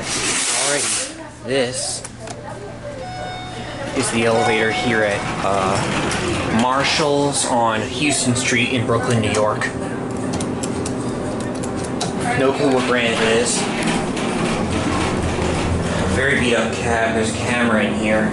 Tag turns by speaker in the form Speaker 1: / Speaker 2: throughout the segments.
Speaker 1: Alrighty, this is the elevator here at Marshall's on Houston Street in Brooklyn, New York. No clue what brand it is. Very beat up cab. There's a camera in here.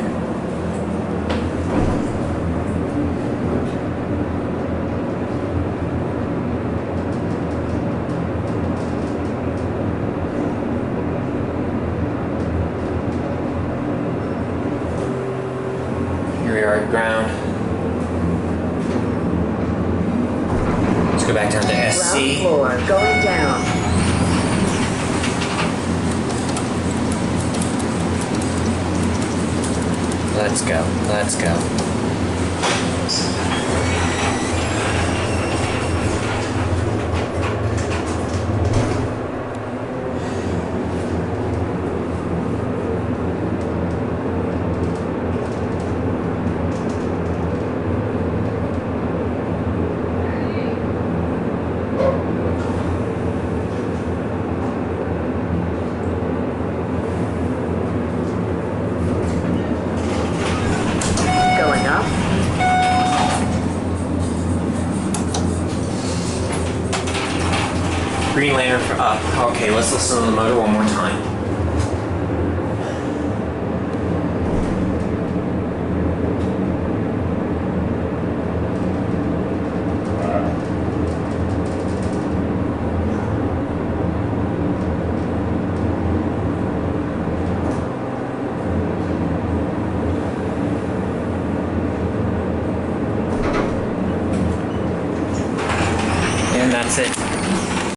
Speaker 1: Here we are at ground. Let's go back down to SC.
Speaker 2: Ground floor, going down.
Speaker 1: Let's go. Let's go. Green Lantern for up. Okay, let's listen to the motor one more time.